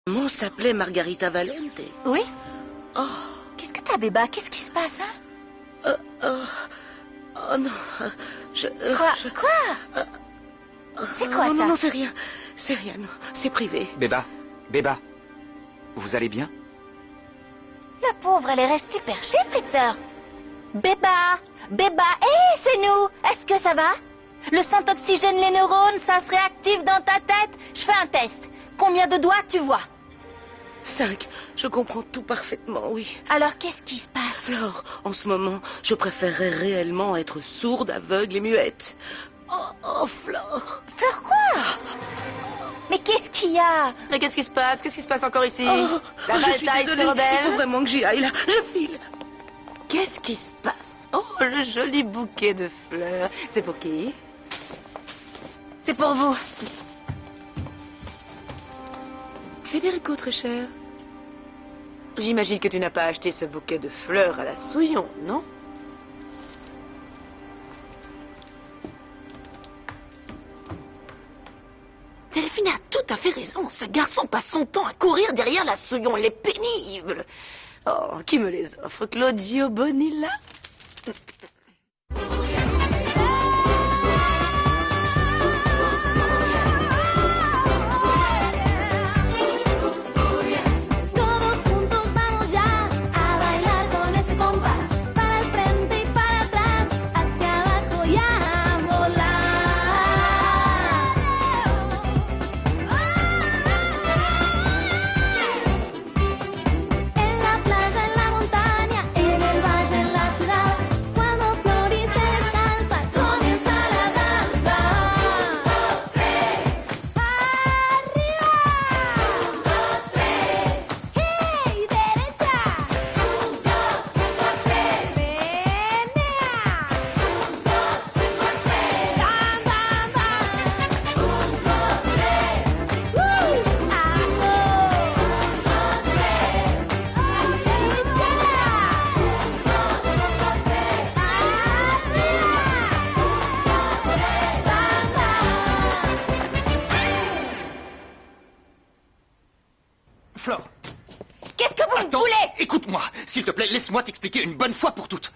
Maman s'appelait Margarita Valente. Oui? Oh, Qu'est-ce que t'as, Béba? Qu'est-ce qui se passe, hein? oh non, Quoi? Quoi? C'est quoi, non, ça? non, c'est rien. C'est rien, non. C'est privé. Béba, Béba, vous allez bien? La pauvre, elle est restée perchée, Fritzer. Béba! Béba! Hé, c'est nous! Est-ce que ça va? Le sang t'oxygène les neurones, ça se réactive dans ta tête. Je fais un test. Combien de doigts tu vois? 5. Je comprends tout parfaitement, oui. Alors, qu'est-ce qui se passe? Flore, en ce moment, je préférerais réellement être sourde, aveugle et muette. Oh, Flore. Fleur quoi? Mais qu'est-ce qu'il y a? Mais qu'est-ce qui se passe? Qu'est-ce qui se passe encore ici? La je suis bataille se désolée. Il faut rebelle? vraiment que j'y aille, là. Je file. Qu'est-ce qui se passe? Oh, le joli bouquet de fleurs. C'est pour qui? C'est pour vous. Federico, très cher. J'imagine que tu n'as pas acheté ce bouquet de fleurs à la Souillon, non? Delphine a tout à fait raison. Ce garçon passe son temps à courir derrière la Souillon. Il est pénible. Oh, qui me les offre? Claudio Bonilla? Todos juntos vamos ya a bailar con ese compás, para el frente y para atrás, hacia abajo y a volar. En la playa, en la montaña, en el valle, en la ciudad, cuando florece descansa, comienza la danza. Arriba. ¡Hey, derecha! ¡Menea! ¡Bam, bam, bam! Flore, Qu'est-ce que vous me attends, voulez? écoute-moi. S'il te plaît, laisse-moi t'expliquer une bonne fois pour toutes.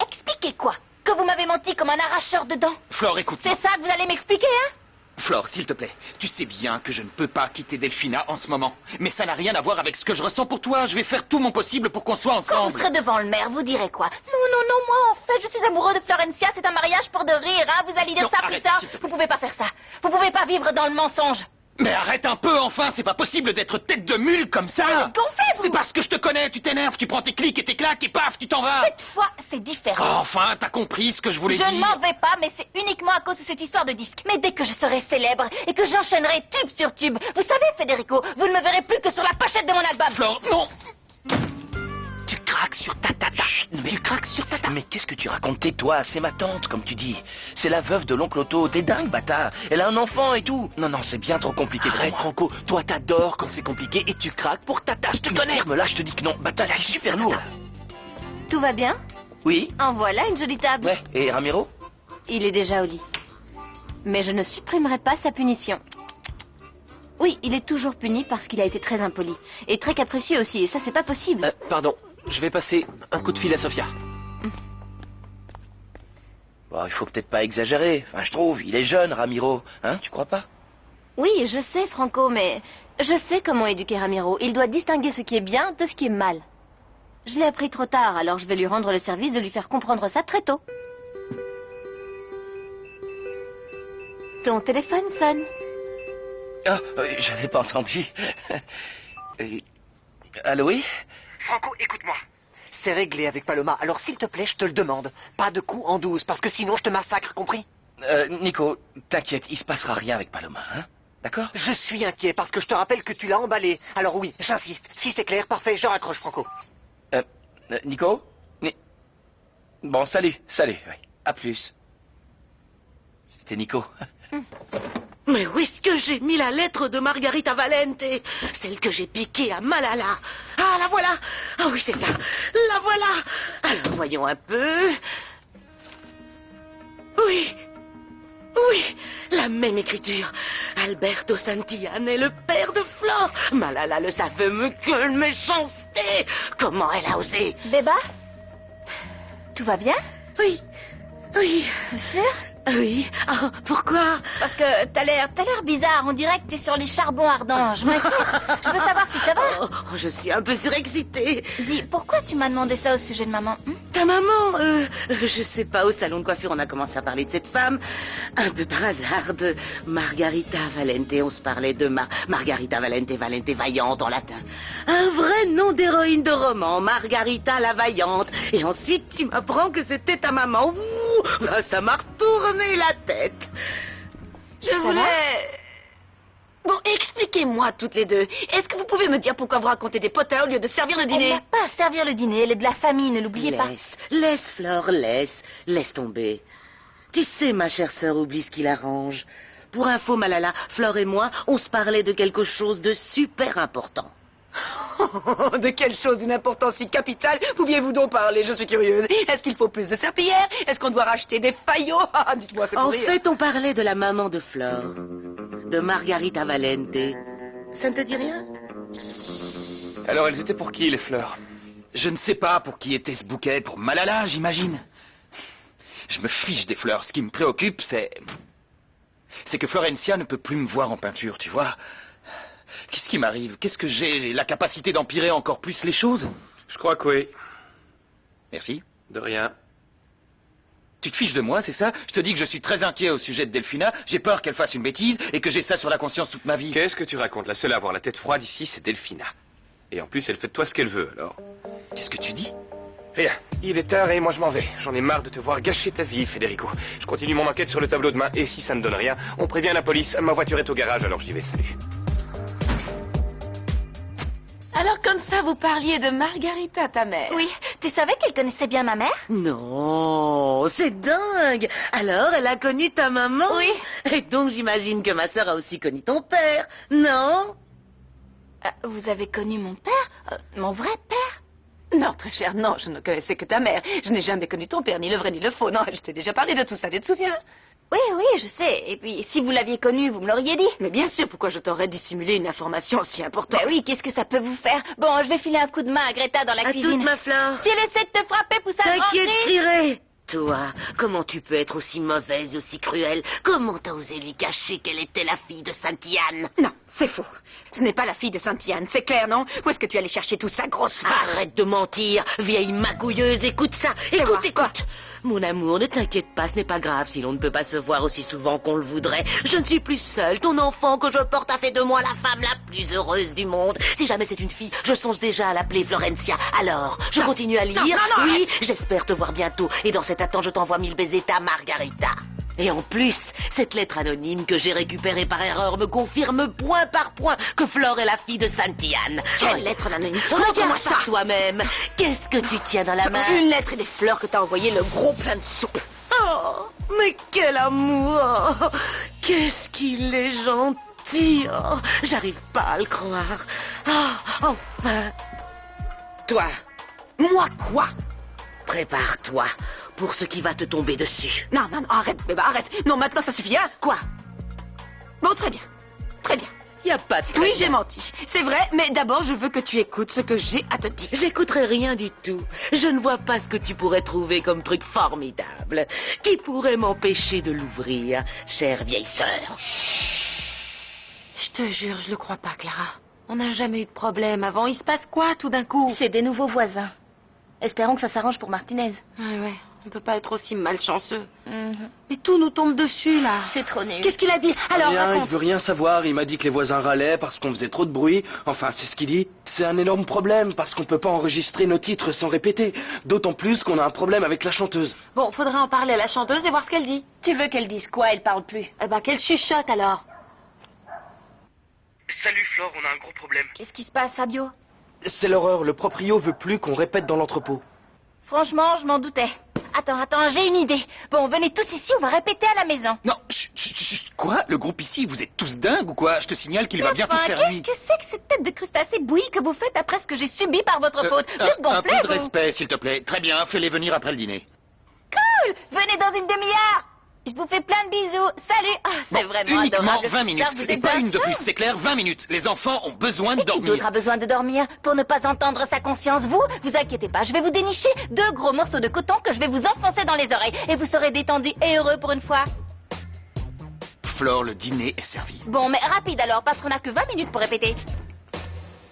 Expliquez quoi? Que vous m'avez menti comme un arracheur de dents? Flore, écoute-moi. C'est ça que vous allez m'expliquer, hein? Flore, s'il te plaît, tu sais bien que je ne peux pas quitter Delphina en ce moment. Mais ça n'a rien à voir avec ce que je ressens pour toi. Je vais faire tout mon possible pour qu'on soit Quand ensemble. vous serez devant le maire, vous direz quoi? Non, moi en fait, je suis amoureux de Florencia, c'est un mariage pour de rire, hein? Vous allez dire Non, ça, arrête, Fritzer? s'il te plaît. Vous pouvez pas faire ça. Vous pouvez pas vivre dans le mensonge. Mais arrête un peu, enfin. C'est pas possible d'être tête de mule comme ça. Vous êtes gonflé, vous. C'est parce que je te connais. Tu t'énerves, tu prends tes clics et tes claques et paf, tu t'en vas. Cette fois, c'est différent. Oh, enfin, t'as compris ce que je voulais Je dire. ne m'en vais pas, mais c'est uniquement à cause de cette histoire de disque. Mais dès que je serai célèbre et que j'enchaînerai tube sur tube, vous savez, Federico, vous ne me verrez plus que sur la pochette de mon album. Flore, non. Tu craques sur ta tata. Chut, mais- Tu craques sur ta tata. Mais qu'est-ce que tu racontes? Tais-toi, c'est ma tante, comme tu dis. C'est la veuve de l'oncle Otto. T'es dingue, bâtard. Elle a un enfant et tout. Non, c'est bien trop compliqué pour Arrête, moi. Franco, toi t'adores quand c'est compliqué et tu craques pour ta tâche, je te Mais connais. ferme-la, je te dis que non. Bâtard, t'es super lourd. Tout va bien? Oui? En voilà une jolie table. Ouais, et Ramiro? Il est déjà au lit. Mais je ne supprimerai pas sa punition. Oui, il est toujours puni parce qu'il a été très impoli. Et très capricieux aussi, et ça c'est pas possible. Pardon, je vais passer un coup de fil à Sofia. Bon, il faut peut-être pas exagérer. Enfin, je trouve, il est jeune, Ramiro. Hein, tu crois pas? Oui, je sais, Franco, mais je sais comment éduquer Ramiro. Il doit distinguer ce qui est bien de ce qui est mal. Je l'ai appris trop tard, alors je vais lui rendre le service de lui faire comprendre ça très tôt. Ton téléphone sonne. Ah, j'avais pas entendu. Allô, oui? Franco, écoute-moi. C'est réglé avec Paloma, alors s'il te plaît, je te le demande. Pas de coups en 12, parce que sinon je te massacre, compris? Nico, t'inquiète, il se passera rien avec Paloma, hein? D'accord? Je suis inquiet, parce que je te rappelle que tu l'as emballé. Alors oui, j'insiste. Si c'est clair, parfait, je raccroche, Franco. Nico? Bon, salut, oui. À plus. C'était Nico. Mais où est-ce que j'ai mis la lettre de Margarita Valente? Celle que j'ai piquée à Malala. Ah, la voilà. Ah oui, c'est ça. La voilà. Alors, voyons un peu. Oui. Oui, la même écriture. Alberto Santillan est le père de Flore. Malala le savait, mais quelle méchanceté! Comment elle a osé? Béba? Tout va bien? Oui, oui, Sûr? oui. Ah, pourquoi? Parce que t'as l'air bizarre. On dirait que t'es sur les charbons ardents. Je m'inquiète. Je veux savoir si ça va. Oh, je suis un peu surexcitée. Dis, pourquoi tu m'as demandé ça au sujet de maman? Ta maman, je sais pas, au salon de coiffure, on a commencé à parler de cette femme. Un peu par hasard, de Margarita Valente. On se parlait de Margarita Valente, Valente Vaillante en latin. Un vrai nom d'héroïne de roman, Margarita la Vaillante. Et ensuite, tu m'apprends que c'était ta maman. Ouh, bah, ça m'a retourné la tête. Je voulais... Bon, expliquez-moi toutes les deux. Est-ce que vous pouvez me dire pourquoi vous racontez des potins au lieu de servir le Elle dîner? n'a pas à servir le dîner. Elle est de la famille, ne l'oubliez pas. Laisse, Flore, laisse tomber. Tu sais, ma chère sœur oublie ce qui l'arrange. Pour info, Malala, Flore et moi, on se parlait de quelque chose de super important. De quelle chose d'une importance si capitale pouviez-vous donc parler? Je suis curieuse. Est-ce qu'il faut plus de serpillères? Est-ce qu'on doit racheter des faillots? Dites-moi, c'est pour En rire. fait, on parlait de la maman de Flore, de Margarita Valente. Ça ne te dit rien? Alors, elles étaient pour qui, les fleurs? Je ne sais pas pour qui était ce bouquet. Pour Malala, j'imagine. Je me fiche des fleurs. Ce qui me préoccupe, c'est que Florencia ne peut plus me voir en peinture, tu vois. Qu'est-ce qui m'arrive? Qu'est-ce que j'ai la capacité d'empirer encore plus les choses? Je crois que oui. Merci. De rien. Tu te fiches de moi, c'est ça? Je te dis que je suis très inquiet au sujet de Delphina. J'ai peur qu'elle fasse une bêtise et que j'ai ça sur la conscience toute ma vie. Qu'est-ce que tu racontes? La seule à avoir la tête froide ici, c'est Delphina. Et en plus, elle fait de toi ce qu'elle veut, alors. Qu'est-ce que tu dis? Rien. Il est tard et moi je m'en vais. J'en ai marre de te voir gâcher ta vie, Federico. Je continue mon enquête sur le tableau de main et si ça ne donne rien, on prévient la police. Ma voiture est au garage, alors j'y vais. Salut. Alors comme ça, vous parliez de Margarita, ta mère? Oui, tu savais qu'elle connaissait bien ma mère? Non, c'est dingue. Alors, elle a connu ta maman? Oui. Et donc, j'imagine que ma sœur a aussi connu ton père, non? Vous avez connu mon père? Mon vrai père? Non, très cher, non, je ne connaissais que ta mère. Je n'ai jamais connu ton père, ni le vrai ni le faux. Non, je t'ai déjà parlé de tout ça, tu te souviens? Oui, oui, je sais. Et puis, si vous l'aviez connu, vous me l'auriez dit. Mais bien sûr, pourquoi je t'aurais dissimulé une information aussi importante? Ben oui, qu'est-ce que ça peut vous faire? Bon, je vais filer un coup de main à Greta dans la À cuisine. toute ma Flore. Si elle essaie de te frapper, pousse un grand T'inquiète, je cri. crierai. Toi, comment tu peux être aussi mauvaise, aussi cruelle? Comment t'as osé lui cacher qu'elle était la fille de Sainte-Yann? Non, c'est faux. Ce n'est pas la fille de Sainte-Yann, c'est clair, non? Où est-ce que tu allais chercher tout ça, grosse vache? Arrête de mentir, vieille magouilleuse, écoute ça. voir. Écoute, écoute. Mon amour, ne t'inquiète pas, ce n'est pas grave si l'on ne peut pas se voir aussi souvent qu'on le voudrait. Je ne suis plus seule. Ton enfant que je porte a fait de moi la femme la plus heureuse du monde. Si jamais c'est une fille, je songe déjà à l'appeler Florencia. Alors, je continue à lire. non, oui, j'espère te voir bientôt. Et dans cette attente, je t'envoie 1000 baisers, ta Margarita. Et en plus, cette lettre anonyme que j'ai récupérée par erreur me confirme point par point que Flore est la fille de Sainte-Yann. Quelle lettre anonyme? Regarde Montre-moi ça. par toi-même. Qu'est-ce que tu tiens dans la main? Une lettre et des fleurs que t'as envoyé le gros plein de soupe. Oh, mais quel amour! Oh, qu'est-ce qu'il est gentil! Oh, j'arrive pas à le croire. Oh, enfin! Toi, Moi quoi? prépare-toi pour ce qui va te tomber dessus. Non, non, non, arrête, bébé, arrête. Non, maintenant ça suffit, hein? Quoi? Bon, très bien. Très bien. Y a pas de Oui, très j'ai bien. menti. C'est vrai, mais d'abord, je veux que tu écoutes ce que j'ai à te dire. J'écouterai rien du tout. Je ne vois pas ce que tu pourrais trouver comme truc formidable qui pourrait m'empêcher de l'ouvrir, chère vieille sœur. Je te jure, je le crois pas, Clara. On n'a jamais eu de problème avant. Il se passe quoi, tout d'un coup? C'est des nouveaux voisins. Espérons que ça s'arrange pour Martinez. Ouais, on peut pas être aussi malchanceux. Mais tout nous tombe dessus, là. C'est trop nul. Qu'est-ce qu'il a dit? Alors, Rien, il raconte. veut rien savoir. Il m'a dit que les voisins râlaient parce qu'on faisait trop de bruit. Enfin, c'est ce qu'il dit. C'est un énorme problème parce qu'on peut pas enregistrer nos titres sans répéter. D'autant plus qu'on a un problème avec la chanteuse. Bon, faudrait en parler à la chanteuse et voir ce qu'elle dit. Tu veux qu'elle dise quoi? Elle parle plus. Eh ben, qu'elle chuchote, alors. Salut Flore, on a un gros problème. Qu'est-ce qui se passe, Fabio? C'est l'horreur. Le proprio veut plus qu'on répète dans l'entrepôt. Franchement, je m'en doutais. Attends, j'ai une idée. Bon, venez tous ici, on va répéter à la maison. Non, chut, quoi? Le groupe ici, vous êtes tous dingues ou quoi? Je te signale qu'il va bientôt Enfin, faire qu'est-ce nuit. que c'est que cette tête de crustacé bouillie que vous faites après ce que j'ai subi par votre faute? Vous êtes Un gonflés, peu de vous. respect, s'il te plaît. Très bien, fais-les venir après le dîner. Cool. Venez dans une demi-heure. Je vous fais plein de bisous. Salut. Ah, c'est Bon, vraiment uniquement adorable. 20 minutes. Ça, vous Et êtes pas un une de saint. plus, c'est clair, 20 minutes. Les enfants ont besoin de Qui dormir. d'autre a besoin de dormir pour ne pas entendre sa conscience? Vous inquiétez pas, je vais vous dénicher 2 gros morceaux de coton que je vais vous enfoncer dans les oreilles et vous serez détendu et heureux pour une fois. Flore, le dîner est servi. Bon, mais rapide alors, parce qu'on a que 20 minutes pour répéter.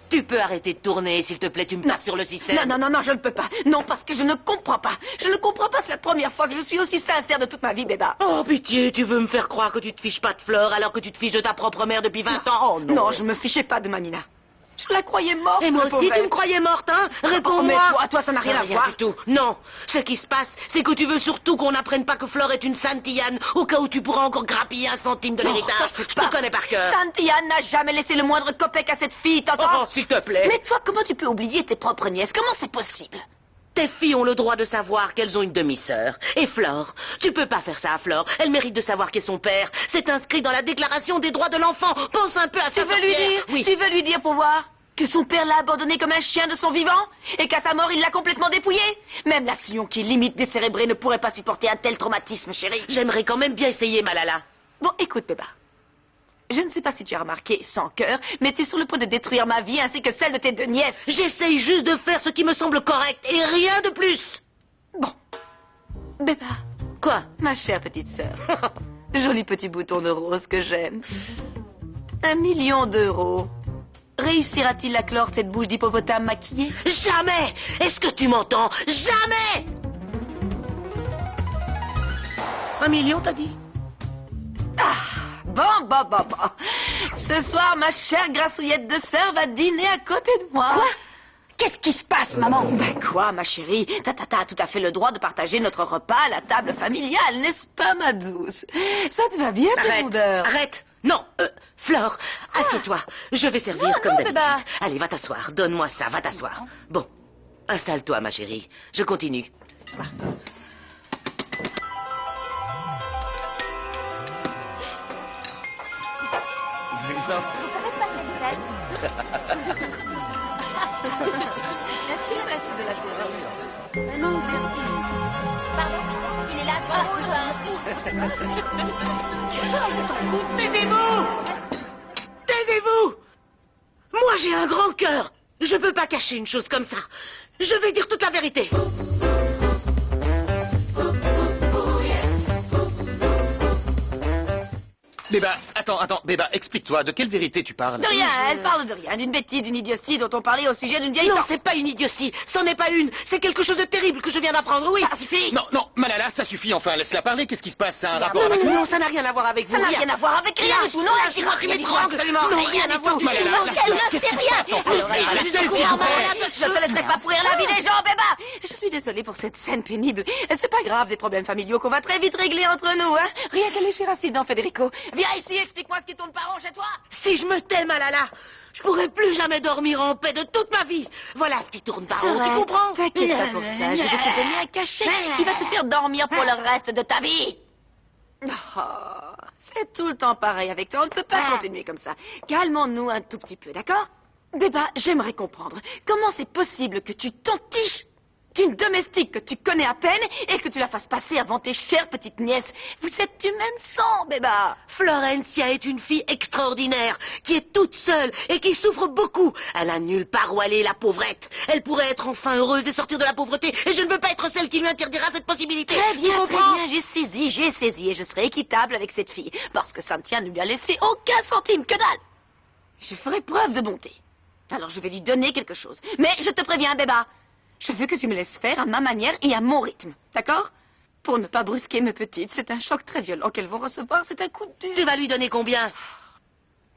Tu peux arrêter de tourner, s'il te plaît, tu me tapes sur le système. Non, je ne peux pas. Non, parce que je ne comprends pas. Je ne comprends pas, c'est la première fois que je suis aussi sincère de toute ma vie, Béba. Oh, pitié, tu veux me faire croire que tu te fiches pas de Flore alors que tu te fiches de ta propre mère depuis 20 ans? Oh non. Non, je me fichais pas de Mamina. Je la croyais morte. Et moi le aussi, pauvre. tu me croyais morte, hein? Oh, Réponds-moi. mais toi, ça n'a rien à voir. du tout. Non. Ce qui se passe, c'est que tu veux surtout qu'on n'apprenne pas que Flore est une Santillane, au cas où tu pourras encore grappiller 1 centime de Non, l'héritage. ça, c'est Je pas- te connais par cœur. Santillane n'a jamais laissé le moindre copec à cette fille, Oh, t'entends? s'il te plaît. Mais toi, comment tu peux oublier tes propres nièces? Comment c'est possible? Tes filles ont le droit de savoir qu'elles ont une demi-sœur. Et Flore, tu peux pas faire ça à Flore. Elle mérite de savoir qui est son père. C'est inscrit dans la Déclaration des droits de l'enfant. Pense un peu à Tu sa veux lui sorcière. dire? Oui. Tu veux lui dire pour voir? Que son père l'a abandonné comme un chien de son vivant? Et qu'à sa mort, il l'a complètement dépouillé? Même la Sion qui est limite décérébrée ne pourrait pas supporter un tel traumatisme, chérie. J'aimerais quand même bien essayer, Malala. Bon, écoute, Béba. Je ne sais pas si tu as remarqué, sans cœur, mais tu es sur le point de détruire ma vie ainsi que celle de tes 2 nièces. J'essaye juste de faire ce qui me semble correct et rien de plus. Bon. Béba, Quoi? ma chère petite sœur. Joli petit bouton de rose que j'aime. 1 million d'euros. Réussira-t-il à clore cette bouche d'hippopotame maquillée? Jamais! Est-ce que tu m'entends? Jamais! 1 million, t'as dit? Bon. Ce soir, ma chère grassouillette de sœur va dîner à côté de moi. Quoi? Qu'est-ce qui se passe, maman? Ben quoi, ma chérie? Tata a tout à fait le droit de partager notre repas à la table familiale, n'est-ce pas, ma douce? Ça te va bien, Pérondeur? Arrête! Non, Flore, assieds-toi. Je vais servir Non, comme non, d'habitude. Béba. Allez, va t'asseoir. Donne-moi ça, va t'asseoir. Bon, installe-toi, ma chérie. Je continue. Faites passer le sel. Est-ce qu'il reste de la terre? Non, merci. Pardon? Il est là, Taisez-vous! Taisez-vous! Moi, j'ai un grand cœur. Je peux pas cacher une chose comme ça. Je vais dire toute la vérité. Béba, attends, Béba, explique-toi, de quelle vérité tu parles? De rien, elle parle de rien, d'une bêtise, d'une idiotie dont on parlait au sujet d'une vieille Non, tante. c'est pas une idiotie. C'en est pas une. C'est quelque chose de terrible que je viens d'apprendre, oui. Ça suffit. Non, Malala, ça suffit, enfin, laisse-la parler, qu'est-ce qui se passe? Ça a un rapport Non, avec... non, ça n'a rien à voir avec vous. Ça n'a rien à voir avec rien du tout, non, elle dira tu rien du tout, m'étrangles. absolument Non, rien rien à du voir. tout. Malala, Non, lâche-la. elle ne Qu'est-ce sait qui se rien. passe, enfin? Mais si, je suis au courant, Malala. Je te laisserai pas pourrir la vie des gens, Béba. Je suis désolée pour cette scène pénible. C'est pas grave, des problèmes familiaux qu'on va très vite régler entre nous, hein. Rien qu'un léger incident, Federico. Viens ici, explique-moi ce qui tourne pas rond chez toi. Si je me tais, Malala, je pourrais plus jamais dormir en paix de toute ma vie. Voilà ce qui tourne par rond, tu comprends? T'inquiète pas pour ça, je vais te donner un cachet qui va te faire dormir pour le reste de ta vie. Oh, c'est tout le temps pareil avec toi, on ne peut pas continuer comme ça. Calmons-nous un tout petit peu, d'accord? Béba, j'aimerais comprendre. Comment c'est possible que tu t'entiches d'une domestique que tu connais à peine et que tu la fasses passer avant tes chères petites nièces? Vous êtes du même sang, Béba. Florencia est une fille extraordinaire, qui est toute seule et qui souffre beaucoup. Elle a nulle part où aller, la pauvrette. Elle pourrait être enfin heureuse et sortir de la pauvreté, et je ne veux pas être celle qui lui interdira cette possibilité. Très Tu bien, comprends? j'ai saisi, et je serai équitable avec cette fille, parce que Cynthia ne lui a laissé aucun centime, que dalle. Je ferai preuve de bonté. Alors je vais lui donner quelque chose. Mais je te préviens, Béba, je veux que tu me laisses faire à ma manière et à mon rythme, d'accord? Pour ne pas brusquer mes petites, c'est un choc très violent qu'elles vont recevoir, c'est un coup de dur. Tu vas lui donner combien?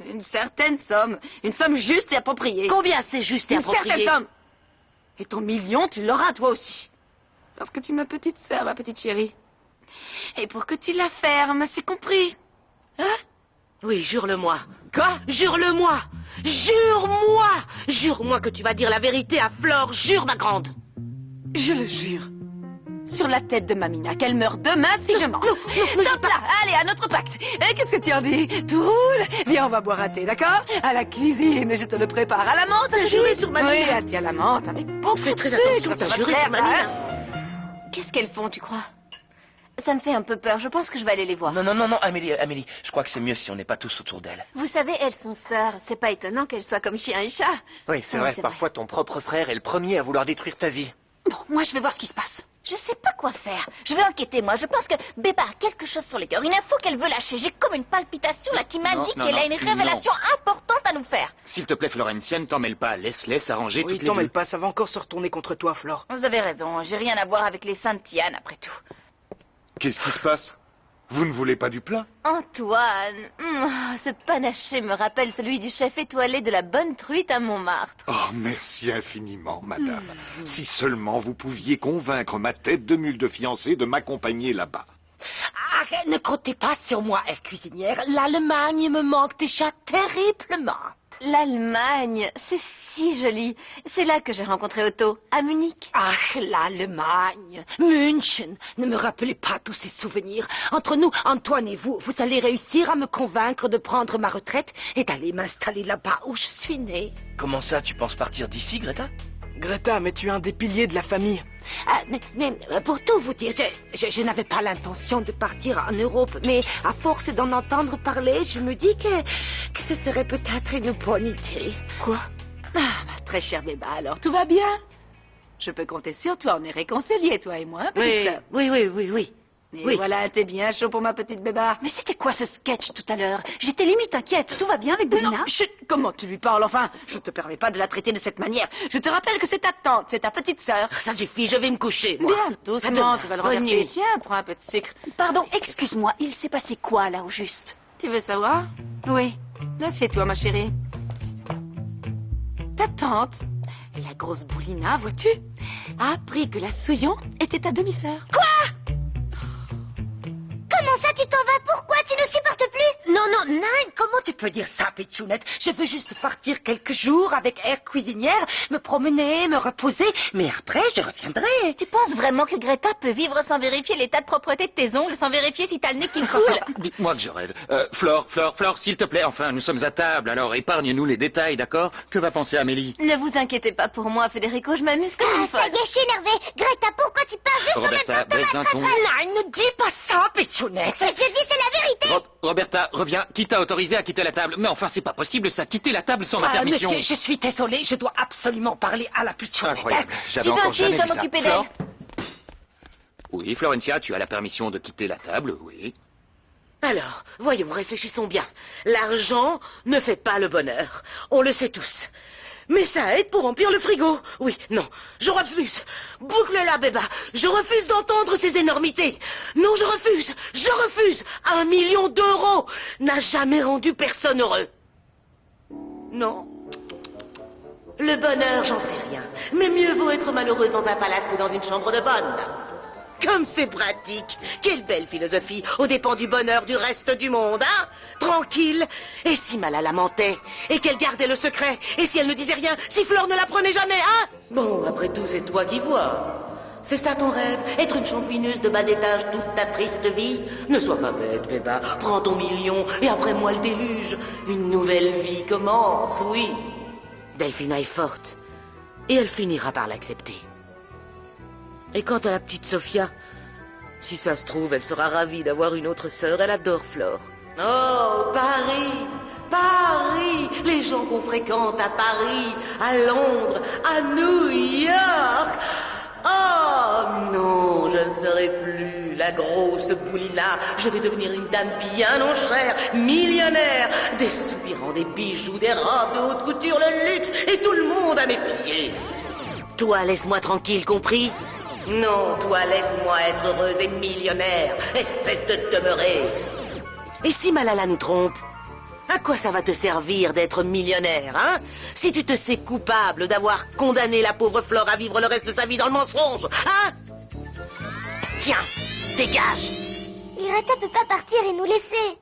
Une certaine somme, une somme juste et appropriée. Combien c'est juste et Une approprié? certaine somme. Et ton million, tu l'auras toi aussi. Parce que tu es ma petite sœur, ma petite chérie. Et pour que tu la fermes, c'est compris? Hein? Oui, jure-le-moi. Quoi? Jure-le-moi! Jure-moi! Jure-moi que tu vas dire la vérité à Flore, jure, ma grande! Je le jure. Sur la tête de Mamina, qu'elle meurt demain si je mens. Top là! Allez, à notre pacte! Qu'est-ce que tu en dis? Tout roule? Viens, on va boire un thé, d'accord? À la cuisine, je te le prépare. À la menthe, T'as juré sur Mamina? Oui, un thé à la menthe, avec beaucoup Fais de très sucre, attention, ça t'as va juré te sur plaire, Mamina. hein? Qu'est-ce qu'elles font, tu crois? Ça me fait un peu peur. Je pense que je vais aller les voir. Non, Amélie, je crois que c'est mieux si on n'est pas tous autour d'elle. Vous savez, elles sont sœurs. C'est pas étonnant qu'elles soient comme chien et chat. Oui, c'est vrai, parfois ton propre frère est le premier à vouloir détruire ta vie. Bon, moi, je vais voir ce qui se passe. Je sais pas quoi faire. Je vais enquêter, moi. Je pense que Beba a quelque chose sur les cœurs. Une info qu'elle veut lâcher. J'ai comme une palpitation là qui m'indique non, qu'elle a une non. révélation importante à nous faire. S'il te plaît, Florentienne, t'en mêle pas. Laisse-les s'arranger Oui, toutes les t'en mêle deux. pas, ça va encore se retourner contre toi, Flore. Vous avez raison. J'ai rien à voir avec les Saintes Tianes, après tout. Qu'est-ce qui se passe? Vous ne voulez pas du plat? Antoine, ce panaché me rappelle celui du chef étoilé de la bonne truite à Montmartre. Oh, merci infiniment, madame. Si seulement vous pouviez convaincre ma tête de mule de fiancée de m'accompagner là-bas. Arrête, ne comptez pas sur moi, cuisinière. L'Allemagne me manque déjà terriblement. L'Allemagne, c'est si joli. C'est là que j'ai rencontré Otto, à Munich. Ah, l'Allemagne, München, ne me rappelez pas tous ces souvenirs. Entre nous, Antoine et vous, vous allez réussir à me convaincre de prendre ma retraite et d'aller m'installer là-bas où je suis née. Comment ça, tu penses partir d'ici, Greta? Greta, mais tu es un des piliers de la famille. Pour tout vous dire, je n'avais pas l'intention de partir en Europe, mais à force d'en entendre parler, je me dis que ce serait peut-être une bonne idée. Quoi? Ah, ma très chère Beba, alors tout va bien? Je peux compter sur toi, on est réconciliés, toi et moi, hein, petite sœur. Oui. Et Oui. voilà, t'es bien chaud pour ma petite Beba. Mais c'était quoi ce sketch tout à l'heure? J'étais limite inquiète. Tout va bien avec Bélina? Non, chut, comment tu lui parles, enfin? Je te permets pas de la traiter de cette manière. Je te rappelle que c'est ta tante, c'est ta petite sœur. Ça suffit, je vais me coucher, moi. Bien, doucement, tu vas le Bonne renverser. nuit. Tiens, prends un peu de sucre. Pardon, excuse-moi, il s'est passé quoi là au juste? Tu veux savoir? Oui. Assieds-toi, ma chérie. Ta tante, la grosse Boulina, vois-tu, a appris que la Souillon était ta demi-sœur. Comment ça, tu t'en vas? Pourquoi tu ne supportes plus? Non, Nine, comment tu peux dire ça, Pitchounette? Je veux juste partir quelques jours avec Air Cuisinière, me promener, me reposer, mais après, je reviendrai. Tu penses vraiment que Greta peut vivre sans vérifier l'état de propreté de tes ongles, sans vérifier si t'as le nez qui coule? Dites-moi que je rêve. Flore, s'il te plaît, enfin, nous sommes à table, alors épargne-nous les détails, d'accord? Que va penser Amélie? Ne vous inquiétez pas pour moi, Federico, je m'amuse comme une Ah, ça folle. y est, je suis énervée. Greta, pourquoi tu parles juste en même Roberta, temps que baisse d'un ton. Nine, ne dis pas ça, Pitchounette. Ce que je dis, c'est la vérité. Roberta, reviens. Qui t'a autorisé à quitter la table? Mais enfin, c'est pas possible, ça. Quitter la table sans ma permission. Monsieur, je suis désolée, je dois absolument parler à la Pitchounette. Incroyable. J'avais J'y vais encore aussi, jamais je dois vu ça. m'occuper Flore? d'elle. Oui, Florencia, tu as la permission de quitter la table, oui. Alors, voyons, réfléchissons bien. L'argent ne fait pas le bonheur. On le sait tous. Mais ça aide pour remplir le frigo. Oui, non, je refuse. Boucle-la, Beba. Je refuse d'entendre ces énormités. Non, je refuse. 1 million d'euros n'a jamais rendu personne heureux. Non. Le bonheur, j'en sais rien. Mais mieux vaut être malheureuse dans un palace que dans une chambre de bonne. Comme c'est pratique. Quelle belle philosophie, aux dépens du bonheur du reste du monde, hein? Tranquille. Et si Malala mentait? Et qu'elle gardait le secret? Et si elle ne disait rien? Si Flore ne l'apprenait jamais, hein? Bon, après tout, c'est toi qui vois. C'est ça ton rêve? Être une champouineuse de bas étage toute ta triste vie? Ne sois pas bête, Beba. Prends ton million, et après moi le déluge. Une nouvelle vie commence, oui. Delphina est forte. Et elle finira par l'accepter. Et quant à la petite Sophia, si ça se trouve, elle sera ravie d'avoir une autre sœur. Elle adore Flore. Oh, Paris! Les gens qu'on fréquente à Paris, à Londres, à New York. Oh non, je ne serai plus la grosse Boulina. Je vais devenir une dame bien en chair, millionnaire. Des soupirants, des bijoux, des robes de haute couture, le luxe et tout le monde à mes pieds. Toi, laisse-moi tranquille, compris? Non, toi, laisse-moi être heureuse et millionnaire, espèce de demeurée. Et si Malala nous trompe? À quoi ça va te servir d'être millionnaire, hein? Si tu te sais coupable d'avoir condamné la pauvre Flore à vivre le reste de sa vie dans le mensonge, hein? Tiens, dégage! Greta peut pas partir et nous laisser.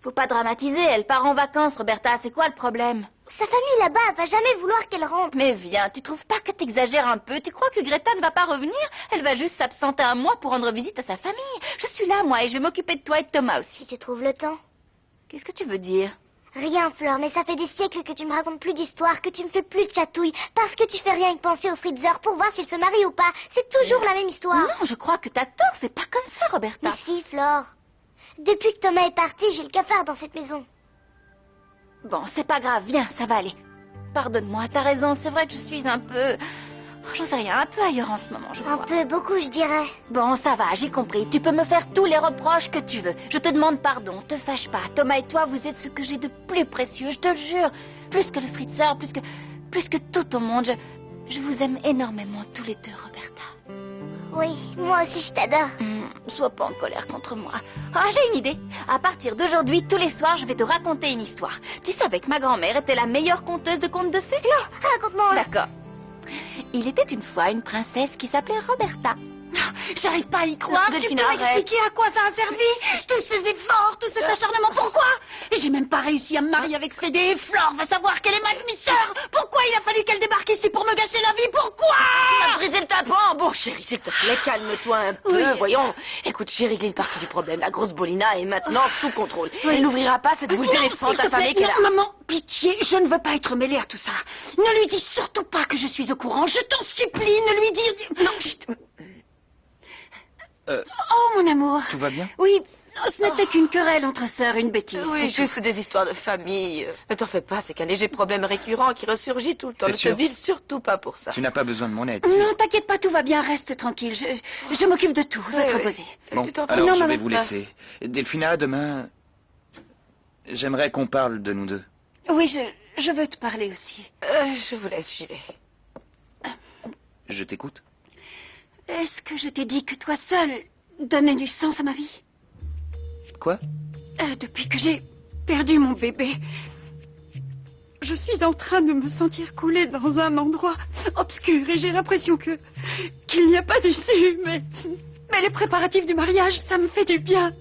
Faut pas dramatiser, elle part en vacances, Roberta, c'est quoi le problème? Sa famille là-bas, elle va jamais vouloir qu'elle rentre. Mais viens, tu trouves pas que t'exagères un peu? Tu crois que Greta ne va pas revenir? Elle va juste s'absenter un mois pour rendre visite à sa famille. Je suis là, moi, et je vais m'occuper de toi et de Thomas aussi. Si tu trouves le temps. Qu'est-ce que tu veux dire? Rien, Flore, mais ça fait des siècles que tu me racontes plus d'histoires, que tu me fais plus de chatouilles, parce que tu fais rien que penser au Fritzer pour voir s'il se marie ou pas. C'est toujours la même histoire. Non, je crois que t'as tort, c'est pas comme ça, Roberta. Mais si, Flore. Depuis que Thomas est parti, j'ai le cafard dans cette maison. Bon, c'est pas grave, viens, ça va aller. Pardonne-moi, t'as raison, c'est vrai que je suis un peu... J'en sais rien, un peu ailleurs en ce moment, je crois. Un peu, beaucoup, je dirais. Bon, ça va, j'ai compris. Tu peux me faire tous les reproches que tu veux. Je te demande pardon, te fâche pas. Thomas et toi, vous êtes ce que j'ai de plus précieux, je te le jure. Plus que le Fritzer, plus que tout au monde. Je vous aime énormément, tous les deux, Roberta. Oui, moi aussi, je t'adore. Sois pas en colère contre moi. Ah, j'ai une idée. À partir d'aujourd'hui, tous les soirs, je vais te raconter une histoire. Tu savais que ma grand-mère était la meilleure conteuse de contes de fées? Non, raconte-moi. D'accord. Il était une fois une princesse qui s'appelait Roberta. J'arrive pas à y croire. Tu peux m'expliquer à quoi ça a servi? Tous ces efforts, tout cet acharnement, pourquoi? J'ai même pas réussi à me marier avec Frédé et Flore va savoir qu'elle est ma demi-sœur. Pourquoi il a fallu qu'elle débarque ici pour me gâcher la vie? Pourquoi? Tu m'as brisé le tympan. Bon, chérie, s'il te plaît, calme-toi un peu. Oui. Voyons. Écoute, j'ai réglé une partie du problème. La grosse Bolina est maintenant sous contrôle. Elle n'ouvrira pas cette bouche d'éléphant affamée qu'elle a. Non, maman, pitié, je ne veux pas être mêlée à tout ça. Ne lui dis surtout pas que je suis au courant. Je t'en supplie, ne lui dis... Non, chut. Oh, mon amour. Tout va bien? Oui, ce n'était qu'une querelle entre sœurs, une bêtise. Oui, c'est juste des histoires de famille. Ne t'en fais pas, c'est qu'un léger problème récurrent qui ressurgit tout le temps. T'es Ne te sûr? vile surtout pas pour ça. Tu n'as pas besoin de mon aide. tout. Non, t'inquiète pas, tout va bien, reste tranquille. Je m'occupe de tout, va te oui. reposer. Bon, Tu t'en prie. alors Non, je vais maman. vous laisser. Delphina, demain, j'aimerais qu'on parle de nous deux. Oui, je veux te parler aussi. Je vous laisse, j'y vais. Je t'écoute. Est-ce que je t'ai dit que toi seul donnais du sens à ma vie? Quoi? Depuis que j'ai perdu mon bébé, je suis en train de me sentir coulée dans un endroit obscur et j'ai l'impression qu'il n'y a pas d'issue, mais les préparatifs du mariage, ça me fait du bien.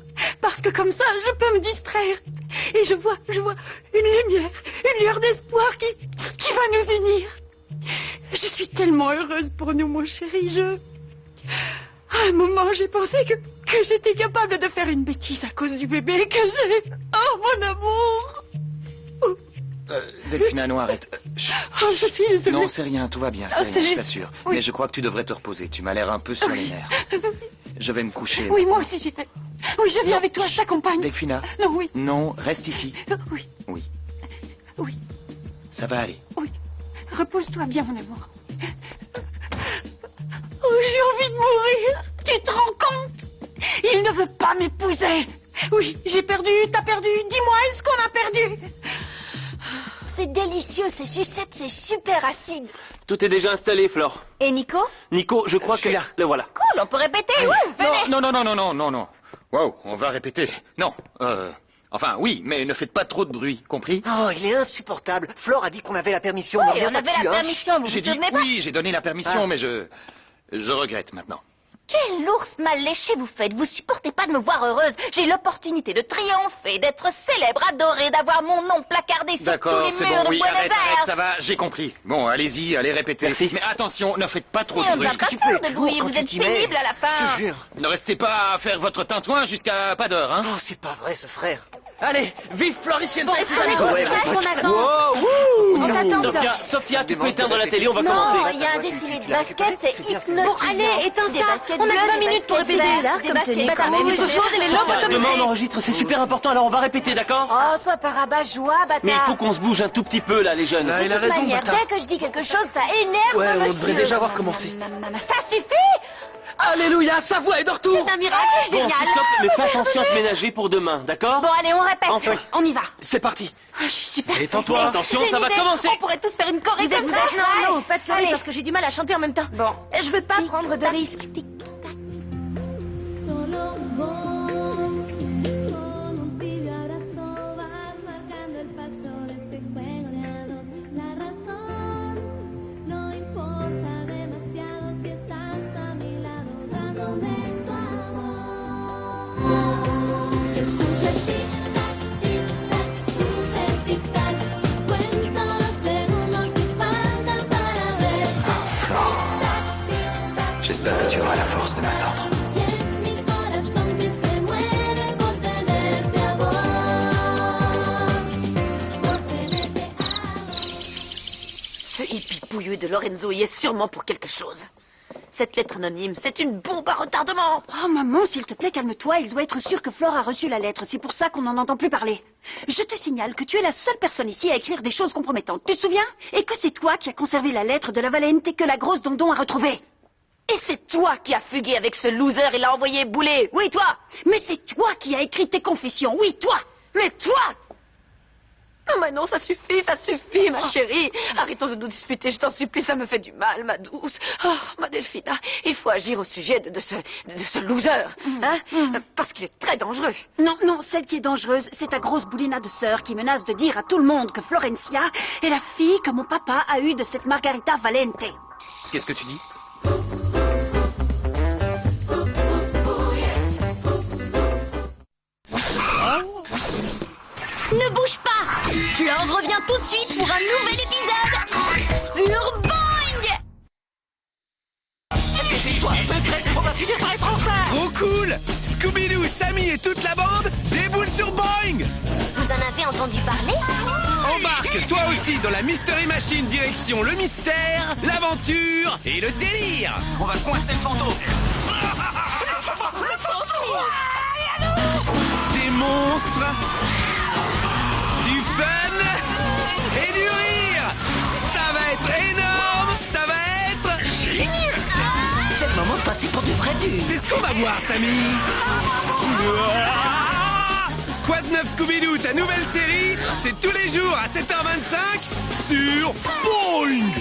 Parce que comme ça, je peux me distraire. Et je vois une lueur d'espoir qui va nous unir. Je suis tellement heureuse pour nous, mon chéri. À un moment, j'ai pensé que j'étais capable de faire une bêtise à cause du bébé que j'ai. Oh, mon amour! Delphina, non, arrête. Chut. Oh, je suis désolée. Non, c'est rien, tout va bien, Ah, c'est c'est rien, je juste- t'assure. Oui. Mais je crois que tu devrais te reposer. Tu m'as l'air un peu sur les nerfs. Je vais me coucher. Oui, moi aussi, j'y vais. Oui, je viens avec toi, je t'accompagne. Delphina. Non, oui. Non, reste ici. Oui, Oui, oui, ça va aller. oui. Repose-toi bien, mon amour. Oh, j'ai envie de mourir. Tu te rends compte? Il ne veut pas m'épouser. Oui, j'ai perdu, t'as perdu. Dis-moi, est-ce qu'on a perdu? C'est délicieux, ces sucettes, c'est super acide. Tout est déjà installé, Flore. Et Nico? Nico, je crois que... là. Le voilà. Cool, on peut répéter. Venez. Non. Wow, on va répéter. Non, enfin, oui, mais ne faites pas trop de bruit, compris? Oh, il est insupportable. Flore a dit qu'on avait la permission. Oui, ne reviens on pas avait dessus, la hein. permission, vous J'ai vous dit souvenez pas? oui, j'ai donné la permission, mais je regrette maintenant. Quel ours mal léché vous faites. Vous supportez pas de me voir heureuse. J'ai l'opportunité de triompher, d'être célèbre, adorée, d'avoir mon nom placardé sur tous D'accord, les c'est murs bon, de oui, Buenos arrête, Aires. ça va, j'ai compris. Bon, allez-y, allez répéter. Merci. Mais attention, ne faites pas trop Mais de on ne bruit. va pas tu faire peux de être bruit, lourd quand vous tu êtes t'y mets. pénible à la fin. Je te jure. Ne restez pas à faire votre tintouin jusqu'à pas d'heure, hein? Oh, c'est pas vrai, ce frère. Allez, vive Floricienta et ses Est-ce qu'on amis. est ouais, prêts, ouais, qu'on ouais. attend? On t'attend. Sophia, tu peux éteindre la télé, on va commencer. Non, il y a un défilé de basket, c'est hypnotisant. Bon, allez, éteins Des ça. baskets On a bleues, 20 des minutes pour baskets répéter. vertes, Des comme baskets tenue, vertes. quand même. Autre chose, et les Sophia, lobes demain on enregistre, c'est super important, alors on va répéter, d'accord? Oh, sois pas rabat-joie, bâtard. Mais il faut qu'on se bouge un tout petit peu, là, les jeunes. Ah, il a De toute raison, manière, bâtard. dès que je dis quelque chose, ça énerve Ouais, on monsieur. devrait déjà avoir commencé. Ça suffit. Alléluia, sa voix est de retour. C'est un miracle Bon, génial. c'est top, mais fais attention à te ménager pour demain, d'accord? Bon, allez, on répète. Enfin. On y va. C'est parti. Ah, je suis super Détends-toi. stressée. Attention, J'ai ça une va idée. commencer. On pourrait tous faire une choré. Vous êtes prêts? Non, pas de choré Allez. parce que j'ai du mal à chanter en même temps. Bon, je veux pas prendre de risques. Solo vos, con un tibio abrazo vas marcando el paso de este juego de a dos. La razón no importa demasiado si estás a mi lado dándome tu amor. Escucha el tic-tac, tic-tac, cruce el tic-tac, cuento los segundos que faltan para ver. J'espère que tu auras la force de m'attendre. Y es mi corazón que se mueve por tenerte a vos. pipouilleux de Lorenzo y est sûrement pour quelque chose. Cette lettre anonyme, c'est une bombe à retardement. Oh, maman, s'il te plaît, calme-toi. Il doit être sûr que Flore a reçu la lettre. C'est pour ça qu'on n'en entend plus parler. Je te signale que tu es la seule personne ici à écrire des choses compromettantes. Tu te souviens? Et que c'est toi qui as conservé la lettre de la Valente que la grosse Dondon a retrouvée. Et c'est toi qui as fugué avec ce loser et l'a envoyé bouler. Oui, toi. Mais c'est toi qui as écrit tes confessions. Oui, toi. Mais toi! Non, mais non, ça suffit, ma chérie. Arrêtons de nous disputer, je t'en supplie, ça me fait du mal, ma douce. Oh, ma Delphina, il faut agir au sujet de ce loser, hein? Parce qu'il est très dangereux. Non, non, celle qui est dangereuse, c'est ta grosse boulina de sœur qui menace de dire à tout le monde que Florencia est la fille que mon papa a eue de cette Margarita Valente. Qu'est-ce que tu dis? Ne bouge pas! Flore revient tout de suite pour un nouvel épisode sur Boing! On va finir par être en retard. Trop cool! Scooby-Doo, Sammy et toute la bande déboulent sur Boing! Vous en avez entendu parler? Embarque toi aussi dans la Mystery Machine direction le mystère, l'aventure et le délire! On va coincer le fantôme. Des monstres, du fun et du rire! Ça va être énorme! Ça va être génial! C'est le moment de passer pour du vrai dur. C'est ce qu'on va voir, Samy! Quoi de neuf, Scooby-Doo? Ta nouvelle série, c'est tous les jours à 7h25 sur Boing!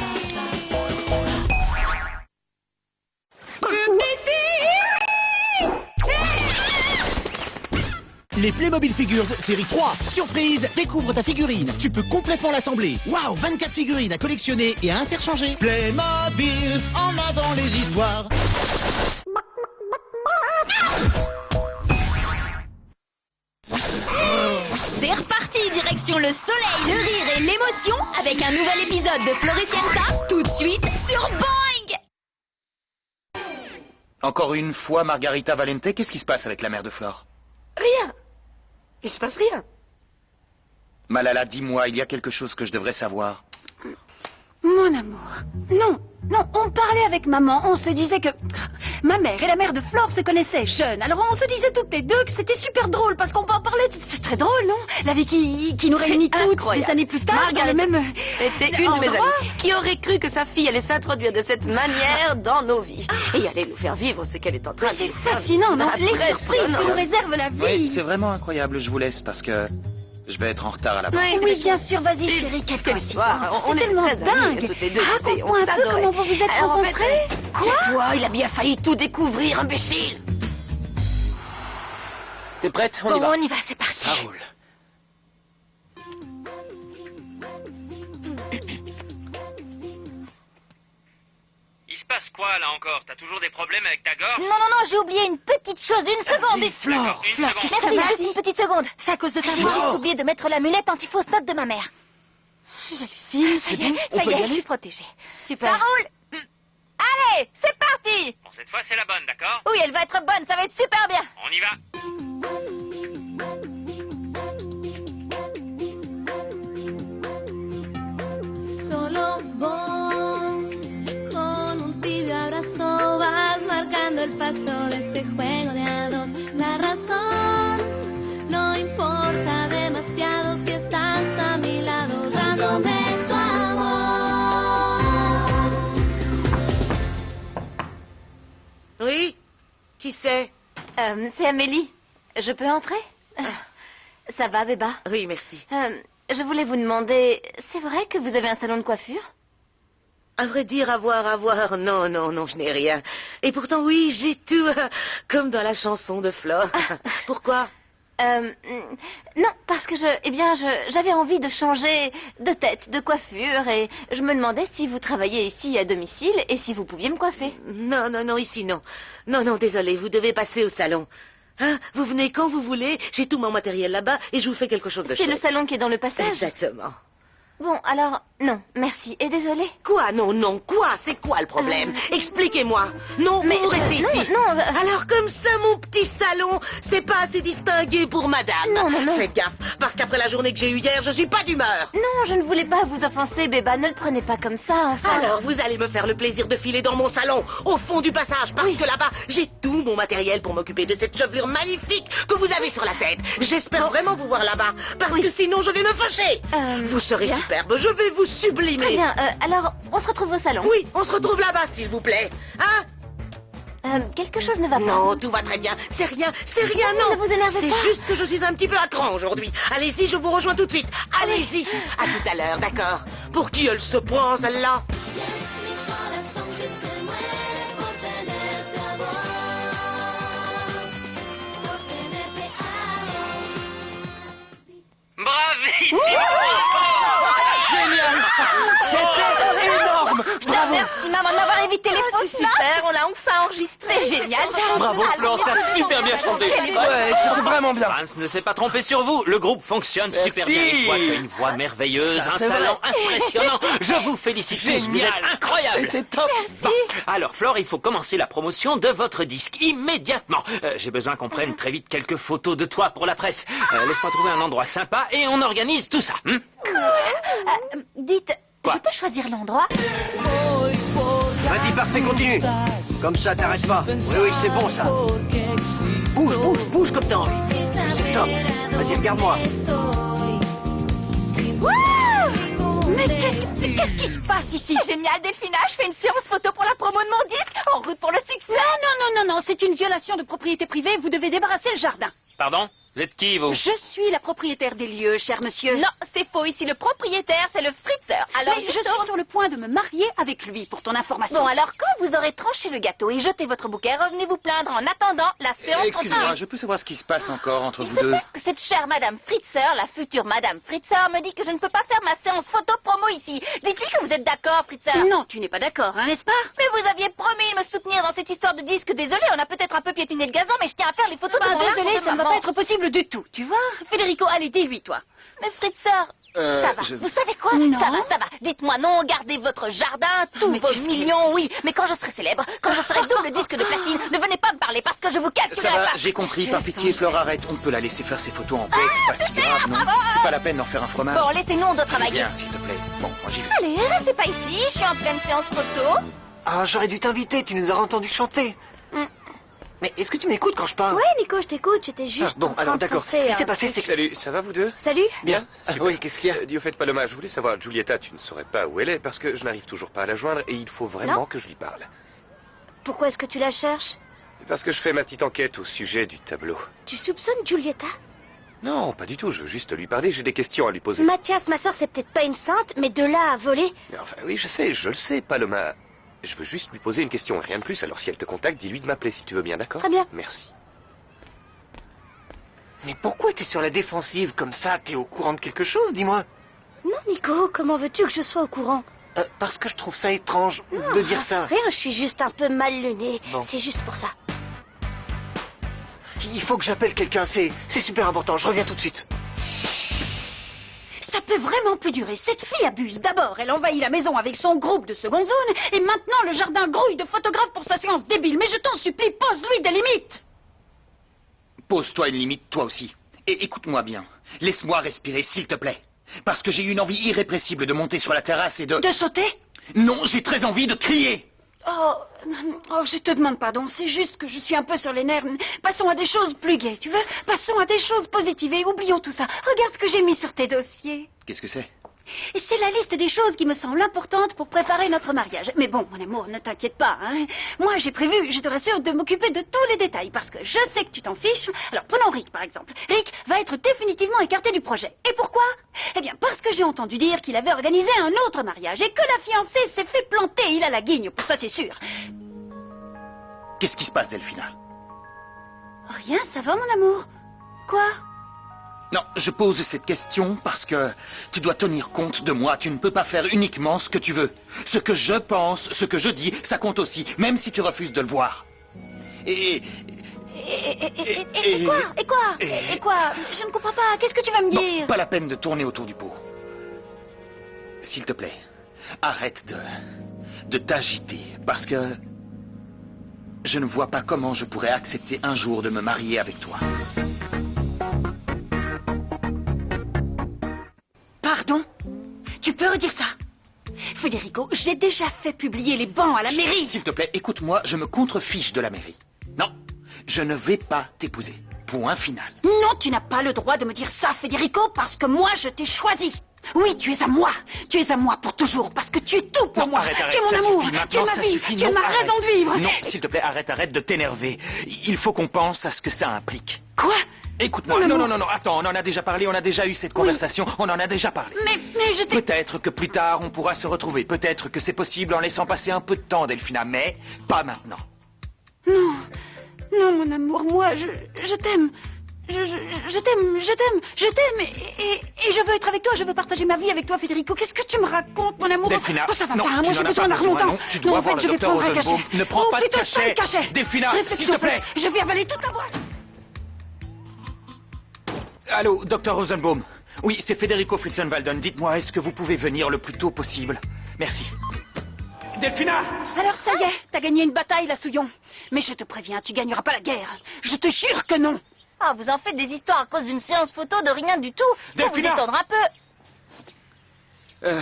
Les Playmobil Figures série 3. Surprise, découvre ta figurine. Tu peux complètement l'assembler. Waouh, 24 figurines à collectionner et à interchanger. Playmobil, en avant les histoires. C'est reparti, direction le soleil, le rire et l'émotion avec un nouvel épisode de Floricienta, tout de suite sur Boing! Encore une fois, Margarita Valente, qu'est-ce qui se passe avec la mère de Flore? Rien. Il se passe rien. Malala, dis-moi, il y a quelque chose que je devrais savoir. Mon amour. Non, non, on parlait avec maman, on se disait que... Ma mère et la mère de Flore se connaissaient jeunes, alors on se disait toutes les deux que c'était super drôle, parce qu'on peut en parler... C'est très drôle, non? La vie qui nous réunit toutes incroyable. Des années plus tard, Margaret dans le même... était une de mes amies. Qui aurait cru que sa fille allait s'introduire de cette manière dans nos vies et allait nous faire vivre ce qu'elle est en train de C'est nous faire fascinant, non? Les Impressionnant. surprises que nous réserve la vie. Oui, c'est vraiment incroyable, je vous laisse parce que je vais être en retard à la banque. Oui, bien sûr, vas-y chérie, quelle coïncidence. On C'est est tellement très amies, dingue. toutes les deux, Raconte-moi on un peu s'adorait. comment vous vous êtes Alors, en fait, rencontrés. c'est toi, il a bien failli tout découvrir, imbécile. T'es prête? On Bon, y va. on y va, c'est parti. Ça roule. Il se passe quoi là encore? T'as toujours des problèmes avec ta gorge? Non, non, non, j'ai oublié une petite chose, une seconde. D'accord, une seconde. Merci, juste une petite seconde. C'est à cause de ta J'ai voix. juste oublié de mettre l'amulette anti-fausse note de ma mère. J'hallucine. Ça y est, je suis protégée. Super. Ça roule. Allez, c'est parti. Bon, cette fois c'est la bonne, d'accord? Oui, elle va être bonne, ça va être super bien. On y va. Solo vos, con un tibio abrazo, vas marcando el paso de este juego de a dos. La razón no importa demasiado si estás a mi lado, dándome tu amor. Oui? Qui c'est? C'est Amélie. Je peux entrer? Ça va, Béba? Oui, merci. Je voulais vous demander, c'est vrai que vous avez un salon de coiffure? À vrai dire, avoir, non, non, non, je n'ai rien. Et pourtant, oui, j'ai tout, comme dans la chanson de Flore. Pourquoi? Non, parce que j'avais envie de changer de tête, de coiffure, et je me demandais si vous travaillez ici à domicile et si vous pouviez me coiffer. Non, non, non, ici, non. Non, non, désolé, vous devez passer au salon. Hein, vous venez quand vous voulez, j'ai tout mon matériel là-bas et je vous fais quelque chose de chouette. C'est le salon qui est dans le passage? Exactement. Bon, alors, non, merci. Et désolé. Quoi? Non, quoi? C'est quoi le problème? Expliquez-moi. Non, mais vous restez ici. Non, Alors comme ça, mon petit salon, c'est pas assez distingué pour madame. Non. Faites gaffe, parce qu'après la journée que j'ai eue hier, je suis pas d'humeur. Non, je ne voulais pas vous offenser, Béba. Ne le prenez pas comme ça, enfin. Alors, vous allez me faire le plaisir de filer dans mon salon, au fond du passage, parce que là-bas, j'ai tout mon matériel pour m'occuper de cette chevelure magnifique que vous avez sur la tête. J'espère vraiment vous voir là-bas, parce que sinon, je vais me fâcher. Vous serez superbe, je vais vous sublimer. Très bien, alors, on se retrouve au salon. Oui, on se retrouve là-bas, s'il vous plaît. Hein? Quelque chose ne va pas. Non, tout va très bien. C'est rien, non. Ne vous énervez pas. C'est juste que je suis un petit peu à cran aujourd'hui. Allez-y, je vous rejoins tout de suite. Allez-y. À tout à l'heure, d'accord. Pour qui elle se prend, celle-là? Bravissimo! Génial! C'était énorme! Bravo! Merci, maman, d'avoir évité les fausses notes. Super, on l'a enfin enregistré. C'est génial, j'arrive. Bravo, Flore, t'as super bien chanté. Ouais, c'était vraiment bien. Franz ne s'est pas trompé sur vous. Le groupe fonctionne super bien. Et toi, tu as une voix merveilleuse, Ça, un c'est talent impressionnant. Je vous félicite tous, vous êtes incroyables. C'était top. Bon, alors, Flore, il faut commencer la promotion de votre disque immédiatement. J'ai besoin qu'on prenne très vite quelques photos de toi pour la presse. Laisse-moi trouver un endroit sympa et on organise tout ça. Dites, je peux choisir l'endroit? Vas-y, parfait, continue. Comme ça, t'arrêtes pas. Oui, c'est bon, ça. Bouge comme t'as envie. C'est top. Vas-y, regarde-moi. Mais qu'est-ce qui se passe ici? Génial, Delphina, je fais une séance photo pour la promo de mon disque, en route pour le succès. Non, c'est une violation de propriété privée, vous devez débarrasser le jardin. Pardon? Vous êtes qui, vous? Je suis la propriétaire des lieux, cher monsieur. Non, c'est faux, ici le propriétaire, c'est le Fritzer. Alors Mais je suis sur le point de me marier avec lui, pour ton information. Bon, alors quand vous aurez tranché le gâteau et jeté votre bouquet, revenez vous plaindre en attendant la séance Excusez-moi, continue. je peux savoir ce qui se passe encore entre Il vous se deux? passe que cette chère Madame Fritzer, la future Madame Fritzer, me dit que je ne peux pas faire ma séance photo promo ici. Dites-lui que vous êtes d'accord, Fritzer. Non, tu n'es pas d'accord, hein, n'est-ce pas? Mais vous aviez promis de me soutenir dans cette histoire de disque. Désolé, on a peut-être un peu piétiné le gazon, mais je tiens à faire les photos de mon Désolé, arbre de ça ne va maman. pas être possible du tout, tu vois? Federico, allez, dis-lui, toi. Mais Fritzer, ça va. Vous savez quoi? Non. Ça va. Dites-moi non, gardez votre jardin, tous Mais vos qu'est-ce qu'il- millions, oui. Mais quand je serai célèbre, quand je serai double disque de platine, ne venez pas me parler parce que je vous calculerai Ça va, pas. j'ai compris. Par pitié, Flore, arrête. On peut la laisser faire ses photos en paix. C'est pas si grave, non? C'est pas la peine d'en faire un fromage. Bon, laissez-nous, on doit travailler. Viens, s'il te plaît. Bon, moi j'y vais. Allez, restez pas ici, je suis en pleine séance photo. Ah, j'aurais dû t'inviter, tu nous aurais entendu chanter. Mais est-ce que tu m'écoutes quand je parle? Ouais, Nico, je t'écoute, j'étais juste. Bon, en train alors de d'accord. penser Ce qui à s'est un passé, truc. c'est que... Salut, ça va vous deux? Salut. Bien. Super. Oui, qu'est-ce qu'il y a? Dis au fait, Paloma, je voulais savoir, Giulietta, tu ne saurais pas où elle est parce que je n'arrive toujours pas à la joindre et il faut vraiment Non. que je lui parle. Pourquoi est-ce que tu la cherches? Parce que je fais ma petite enquête au sujet du tableau. Tu soupçonnes Giulietta? Non, pas du tout, je veux juste lui parler, j'ai des questions à lui poser. Mathias, ma sœur, c'est peut-être pas une sainte, mais de là à voler. Mais enfin, oui, je le sais, Paloma. Je veux juste lui poser une question, rien de plus, alors si elle te contacte, dis-lui de m'appeler si tu veux bien, d'accord? Très bien. Merci. Mais pourquoi t'es sur la défensive comme ça? T'es au courant de quelque chose, dis-moi? Non, Nico, comment veux-tu que je sois au courant? Parce que je trouve ça étrange de dire ça. Rien, je suis juste un peu mal lunée. Bon. C'est juste pour ça. Il faut que j'appelle quelqu'un, c'est super important, je reviens tout de suite. Ça peut vraiment plus durer. Cette fille abuse. D'abord, elle envahit la maison avec son groupe de seconde zone, et maintenant le jardin grouille de photographes pour sa séance débile. Mais je t'en supplie, pose-lui des limites. Pose-toi une limite, toi aussi. Et écoute-moi bien. Laisse-moi respirer, s'il te plaît. Parce que j'ai eu une envie irrépressible de monter sur la terrasse et de... De sauter? Non, j'ai très envie de crier. Oh, je te demande pardon, c'est juste que je suis un peu sur les nerfs. Passons à des choses plus gaies, tu veux? Passons à des choses positives et oublions tout ça. Regarde ce que j'ai mis sur tes dossiers. Qu'est-ce que c'est? Et c'est la liste des choses qui me semblent importantes pour préparer notre mariage. Mais bon, mon amour, ne t'inquiète pas, hein. Moi, j'ai prévu, je te rassure, de m'occuper de tous les détails parce que je sais que tu t'en fiches. Alors, prenons Rick, par exemple. Rick va être définitivement écarté du projet. Et pourquoi? Eh bien, parce que j'ai entendu dire qu'il avait organisé un autre mariage et que la fiancée s'est fait planter. Il a la guigne, pour ça, c'est sûr. Qu'est-ce qui se passe, Delphina? Rien, ça va, mon amour. Quoi? Non, je pose cette question parce que tu dois tenir compte de moi. Tu ne peux pas faire uniquement ce que tu veux. Ce que je pense, ce que je dis, ça compte aussi, même si tu refuses de le voir. Et quoi? Je ne comprends pas. Qu'est-ce que tu vas me dire? pas la peine de tourner autour du pot. S'il te plaît, arrête de t'agiter, parce que je ne vois pas comment je pourrais accepter un jour de me marier avec toi. Pardon? Tu peux redire ça? Federico, j'ai déjà fait publier les bans à la mairie. S'il te plaît, écoute-moi, je me contrefiche de la mairie. Non, je ne vais pas t'épouser. Point final. Non, tu n'as pas le droit de me dire ça, Federico, parce que moi, je t'ai choisi. Oui, tu es à moi. Tu es à moi pour toujours, parce que tu es tout pour moi. Arrête, tu es mon ça amour, suffit, tu es maintenant, ma ça vie, suffit, tu es non, ma arrête. raison de vivre. Non, s'il te plaît, arrête de t'énerver. Il faut qu'on pense à ce que ça implique. Quoi? Écoute-moi, non, attends, on en a déjà parlé, on a déjà eu cette conversation, on en a déjà parlé. Mais je t'ai... Peut-être que plus tard, on pourra se retrouver. Peut-être que c'est possible en laissant passer un peu de temps, Delphina, mais pas maintenant. Non, mon amour, moi, je t'aime. Je t'aime et je veux être avec toi, je veux partager ma vie avec toi, Federico. Qu'est-ce que tu me racontes, mon amour? Delphina, oh, ça va non, pas, moi j'ai besoin d'un remontant. Non, tu dois en voir fait, le je vais docteur prendre un cachet. Rosenbaum. Ne prends pas de plutôt cachet. 5 cachets. Delphina, s'il te plaît. Je vais avaler toute la boîte. Allô, docteur Rosenbaum. Oui, c'est Federico Fritzenwalden. Dites-moi, est-ce que vous pouvez venir le plus tôt possible? Merci. Delphina! Alors ça y est, t'as gagné une bataille, la Souillon. Mais je te préviens, tu gagneras pas la guerre. Je te jure que non. Ah, vous en faites des histoires à cause d'une séance photo de rien du tout. Faut vous Delphina! détendre un peu.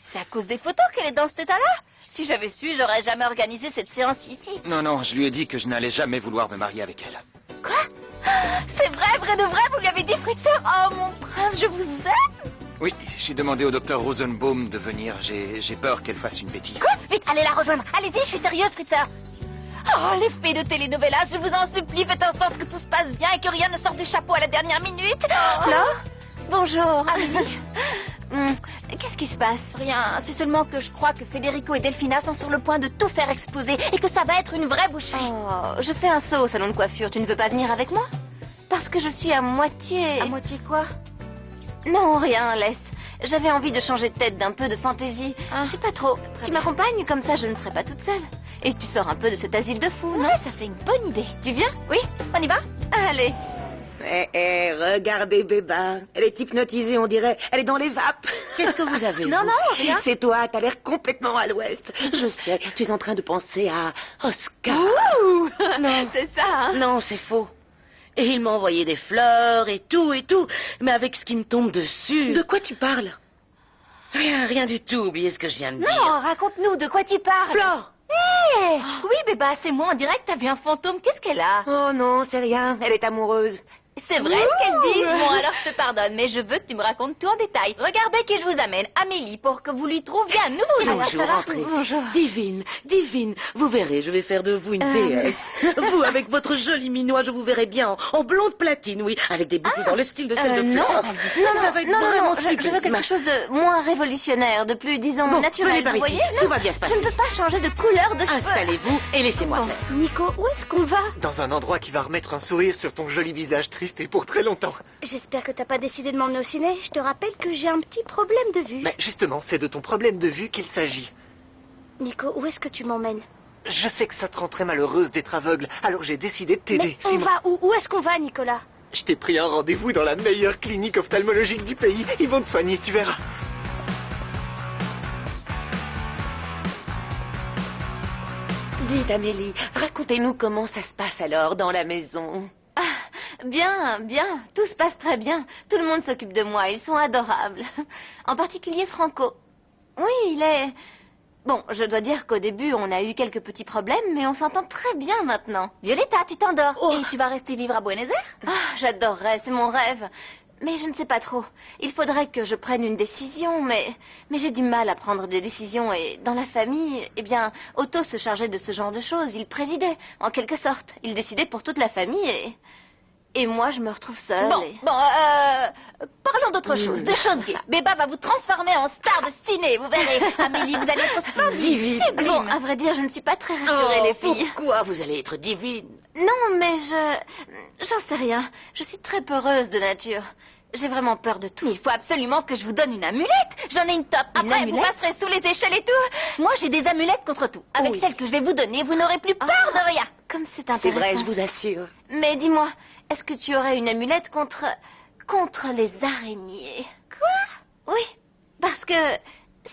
C'est à cause des photos qu'elle est dans cet état-là. Si j'avais su, j'aurais jamais organisé cette séance ici. Non, je lui ai dit que je n'allais jamais vouloir me marier avec elle. C'est vrai de vrai, vous lui avez dit, Fritzer? Oh, mon prince, je vous aime. Oui, j'ai demandé au docteur Rosenbaum de venir. J'ai peur qu'elle fasse une bêtise. Quoi? Vite, allez la rejoindre. Allez-y, je suis sérieuse, Fritzer. Oh, les fées de telenovelas, je vous en supplie, faites en sorte que tout se passe bien et que rien ne sorte du chapeau à la dernière minute. Flore? Bonjour. Amélie. Qu'est-ce qui se passe? Rien, c'est seulement que je crois que Federico et Delphina sont sur le point de tout faire exploser et que ça va être une vraie boucherie. Oh, je fais un saut au salon de coiffure, tu ne veux pas venir avec moi? Parce que je suis à moitié... À moitié quoi? Non, rien, laisse. J'avais envie de changer de tête, d'un peu de fantaisie. Je sais pas trop. Tu m'accompagnes, comme ça je ne serai pas toute seule. Et tu sors un peu de cet asile de fous, non? Ça c'est une bonne idée. Tu viens? Oui, on y va? Allez. Regardez Béba. Elle est hypnotisée, on dirait. Elle est dans les vapes. Qu'est-ce que vous avez? Non, rien. C'est toi, t'as l'air complètement à l'ouest. Je sais, tu es en train de penser à Oscar. Ouh, non, c'est ça, hein? Non, c'est faux. Et il m'a envoyé des fleurs et tout. Mais avec ce qui me tombe dessus... De quoi tu parles? Rien du tout, oubliez ce que je viens de dire. Non, raconte-nous, de quoi tu parles? Flore! Oui, Béba, c'est moi, en direct, t'as vu un fantôme, qu'est-ce qu'elle a? Oh non, c'est rien, elle est amoureuse. C'est vrai ce qu'elles disent? Bon, alors je te pardonne, mais je veux que tu me racontes tout en détail. Regardez qui je vous amène, Amélie, pour que vous lui trouviez un nouveau nom. Bonjour, entrez. Divine, vous verrez, je vais faire de vous une déesse. Vous, avec votre joli minois, je vous verrai bien en blonde platine, oui, avec des boucles dans le style de celle de Flore. Ça va être vraiment super. Je veux quelque chose de moins révolutionnaire, de plus, disons, naturel, venez par vous ici, voyez? tout va bien se passer. Je ne peux pas changer de couleur de cheveux. Installez-vous et laissez-moi faire. Nico, où est-ce qu'on va? Dans un endroit qui va remettre un sourire sur ton joli visage triste et pour très longtemps. J'espère que t'as pas décidé de m'emmener au ciné. Je te rappelle que j'ai un petit problème de vue. Mais justement, c'est de ton problème de vue qu'il s'agit. Nico, où est-ce que tu m'emmènes? Je sais que ça te rend très malheureuse d'être aveugle, alors j'ai décidé de t'aider. Mais on va où? Où est-ce qu'on va, Nicolas? Je t'ai pris un rendez-vous dans la meilleure clinique ophtalmologique du pays. Ils vont te soigner, tu verras. Dites Amélie, racontez-nous comment ça se passe alors dans la maison. Bien, tout se passe très bien. Tout le monde s'occupe de moi, ils sont adorables. En particulier Franco. Oui, il est... Bon, je dois dire qu'au début, on a eu quelques petits problèmes, mais on s'entend très bien maintenant. Violetta, tu t'endors. Et tu vas rester vivre à Buenos Aires? J'adorerais, c'est mon rêve. Mais je ne sais pas trop. Il faudrait que je prenne une décision, mais j'ai du mal à prendre des décisions. Et dans la famille, eh bien, Otto se chargeait de ce genre de choses. Il présidait, en quelque sorte. Il décidait pour toute la famille et moi, je me retrouve seule. Parlons d'autre chose, de choses gaies. Béba va vous transformer en star de ciné, vous verrez. Amélie, vous allez être splendide, sublime. Bon, à vrai dire, je ne suis pas très rassurée, les filles. Pourquoi vous allez être divine? Non, mais j'en sais rien. Je suis très peureuse de nature. J'ai vraiment peur de tout. Il faut absolument que je vous donne une amulette. J'en ai une top. Après, vous passerez sous les échelles et tout. Moi, j'ai des amulettes contre tout. Avec celle que je vais vous donner, vous n'aurez plus peur de rien. Comme c'est intéressant. C'est vrai, je vous assure. Mais dis-moi, est-ce que tu aurais une amulette contre les araignées? Quoi? Oui, parce que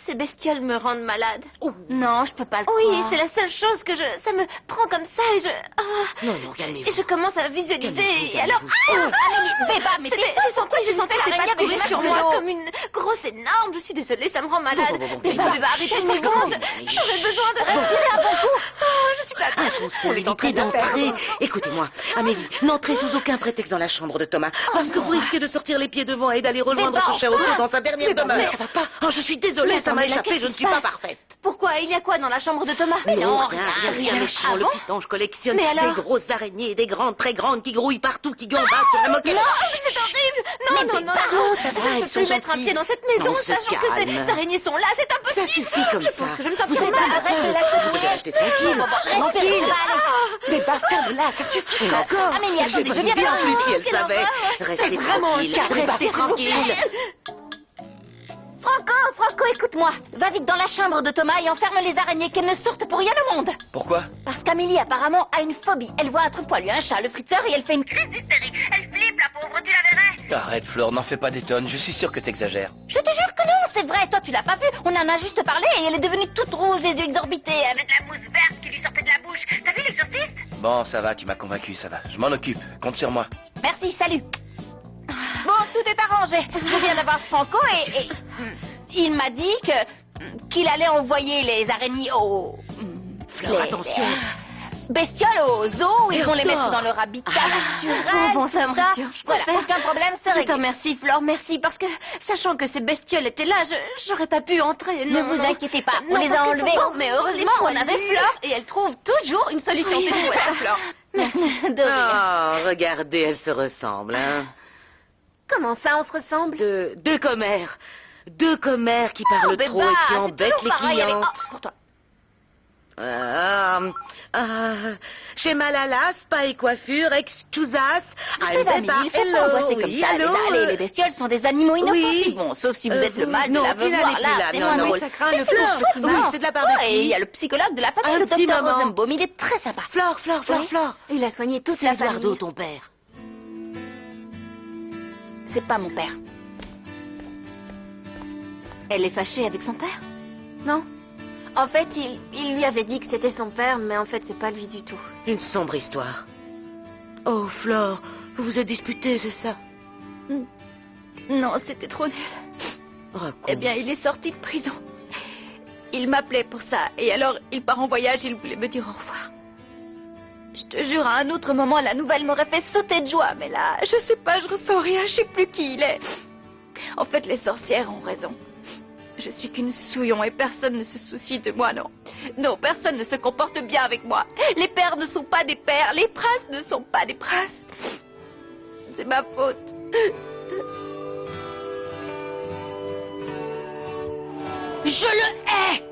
Ces bestioles me rendent malade. Non, je peux pas le croire. Oui, c'est la seule chose que ça me prend comme ça et je... Non, calmez-vous. Et je commence à visualiser Calmez-vous, et alors... Amélie, Béba, mais J'ai senti cette araignée couler sur moi boulot. comme une grosse énorme. Je suis désolée, ça me rend malade. Béba, arrêtez, c'est bon. J'aurais besoin de respirer un bon coup. Je suis pas bien. Impossibilité d'entrer. Écoutez-moi, Amélie, n'entrez sous aucun prétexte dans la chambre de Thomas, parce que vous risquez de sortir les pieds devant et d'aller rejoindre ce cher auto dans sa dernière demeure. Mais ça va pas. Oh, je suis désolée, ça m'a échappé, je ne suis pas parfaite. Pourquoi? Il y a quoi dans la chambre de Thomas? Rien méchant. Le petit ange collectionne Mais alors des grosses araignées, des grandes, très grandes, qui grouillent partout, qui gambadent sur la moquette. Non, mais c'est horrible. Non, ça va, je ne ils peux sont plus mettre un gentils. pied dans cette maison, On se sachant que calme. ces araignées sont là, c'est impossible. Ça suffit comme je ça. pense que je me Vous sentirai êtes mal. mal. Vous pouvez rester tranquille. Tranquille. Mais ferme-la, ça suffit. Encore. Amélie, attendez, je J'ai viens pas dit de en plus si elle Quelle savait. horreur. Restez C'est vraiment tranquille. le cas. Restez tranquille. Franco, écoute-moi. Va vite dans la chambre de Thomas et enferme les araignées, qu'elles ne sortent pour rien au monde. Pourquoi? Parce qu'Amélie, apparemment, a une phobie. Elle voit un truc poilu, un chat, le fritzeur, et elle fait une crise d'hystérie. Elle flippe, la pauvre, tu la verrais. Arrête, Flore, n'en fais pas des tonnes. Je suis sûr que t'exagères. Je te jure que non, c'est vrai. Toi, tu l'as pas vu. On en a juste parlé et elle est devenue toute rouge, les yeux exorbités, avec de la mousse verte qui lui sortait de la bouche. T'as vu l'exorciste? Bon, ça va, tu m'as convaincu, ça va. Je m'en occupe. Compte sur moi. Merci, salut. Bon, tout est arrangé. Je viens d'avoir Franco et il m'a dit qu'il allait envoyer les araignées aux... Flore, attention. bestioles au zoo, ils vont les mettre dans leur habitat naturel, Bon, ça tout me ça. rassure, je Voilà, préfère. aucun problème, c'est Je réglé. te remercie, Flore, merci, parce que, sachant que ces bestioles étaient là, j'aurais pas pu entrer. Ne Non, vous non. inquiétez pas, on Non, les parce a qu'elles sont enlevés. pas- Mais heureusement, on avait Flore, et elle trouve toujours une solution. Oui. C'est chouette, Flore. Merci de rien. Oh, regardez, elles se ressemblent, hein. Comment ça, on se ressemble? Deux commères. Deux commères qui parlent Béba, trop et qui c'est embêtent toujours les pareil avec- clientes. Oh, pour toi. Chez Malala, spa et coiffure, excusas. C'est Vanille, il faut pas angoisser comme oui, ça. allô, Les bestioles sont des animaux inoffensifs. Oui. Bon, sauf si vous êtes le mal de non, la veuve Tina noire. n'est Là, plus là, c'est non, moins non. drôle. Ça craint Mais le c'est le fleur, chouette, oui, non. c'est de la part de Ouais, qui? et il y a le psychologue de la famille, Un le petit docteur moment. Rosenbaum. Il est très sympa. Flore, Oui. Il a soigné toute C'est la Eduardo, famille. ton père. C'est pas mon père. Elle est fâchée avec son père? Non. En fait, il lui avait dit que c'était son père, mais en fait, c'est pas lui du tout. Une sombre histoire. Oh, Flore, vous vous êtes disputés, c'est ça? Non, c'était trop nul. Raconte. Eh bien, il est sorti de prison. Il m'appelait pour ça, et alors il part en voyage, il voulait me dire au revoir. Je te jure, à un autre moment, la nouvelle m'aurait fait sauter de joie, mais là, je sais pas, je ressens rien, je sais plus qui il est. En fait, les sorcières ont raison. Je suis qu'une souillon et personne ne se soucie de moi, non. Non, personne ne se comporte bien avec moi. Les pères ne sont pas des pères, les princes ne sont pas des princes. C'est ma faute. Je le hais!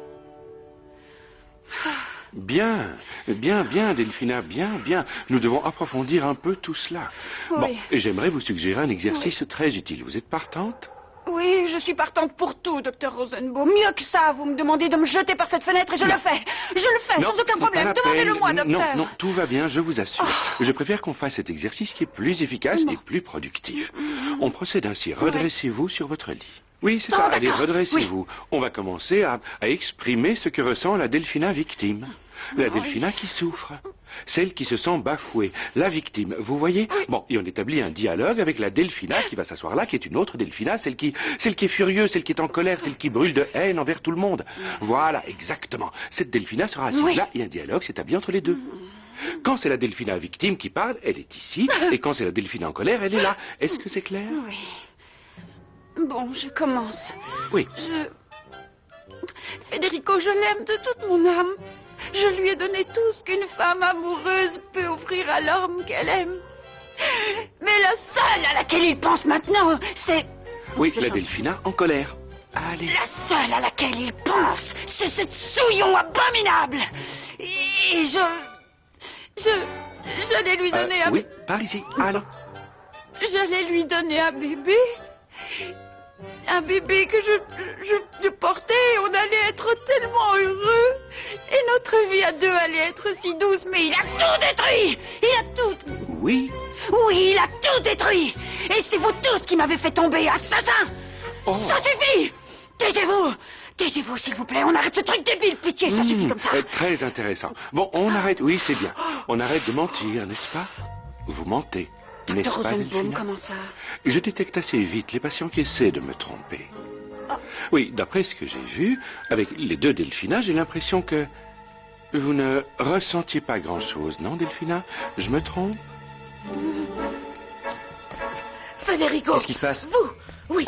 Bien, Delphina, bien. Nous devons approfondir un peu tout cela. Oui. Bon, j'aimerais vous suggérer un exercice très utile. Vous êtes partante? Oui, je suis partante pour tout, docteur Rosenbaum. Mieux que ça, vous me demandez de me jeter par cette fenêtre et je le fais. Je le fais, Non, sans aucun ce n'est problème. pas la Demandez-le-moi, peine. docteur. Non, tout va bien, je vous assure. Je préfère qu'on fasse cet exercice qui est plus efficace et plus productif. On procède ainsi. Redressez-vous sur votre lit. Oui, c'est ça. Allez, redressez-vous. On va commencer à exprimer ce que ressent la Delphina victime. La Delphina qui souffre. Celle qui se sent bafouée. La victime, vous voyez? Bon, et on établit un dialogue avec la Delphina qui va s'asseoir là, qui est une autre Delphina, celle qui est furieuse, celle qui est en colère, celle qui brûle de haine envers tout le monde. Voilà, exactement. Cette Delphina sera assise là et un dialogue s'établit entre les deux. Quand c'est la Delphina victime qui parle, elle est ici, et quand c'est la Delphina en colère, elle est là. Est-ce que c'est clair? Oui. Bon, je commence. Oui. Federico, je l'aime de toute mon âme. Je lui ai donné tout ce qu'une femme amoureuse peut offrir à l'homme qu'elle aime. Mais la seule à laquelle il pense maintenant, c'est... Oui, la Delphina en colère. Allez. La seule à laquelle il pense, c'est cette souillon abominable. Et j'allais lui donner un... Oui, par ici. Allons. J'allais lui donner un bébé. Un bébé que je portais et on allait être tellement heureux. Et notre vie à deux allait être si douce, mais il a tout détruit. Il a tout... Oui. Oui, il a tout détruit. Et c'est vous tous qui m'avez fait tomber, assassin. Ça suffit. Taisez-vous. Taisez-vous, s'il vous plaît, on arrête ce truc débile, pitié, ça suffit comme ça. Très intéressant. Bon, on arrête, oui, c'est bien. On arrête de mentir, n'est-ce pas? Vous mentez, n'est-ce Dr. pas, Rosenbaum, Delphina? comment ça? Je détecte assez vite les patients qui essaient de me tromper. Oui, d'après ce que j'ai vu, avec les deux Delphina, j'ai l'impression que vous ne ressentiez pas grand-chose, non, Delphina? Je me trompe? Federico! Qu'est-ce qui se passe? Vous,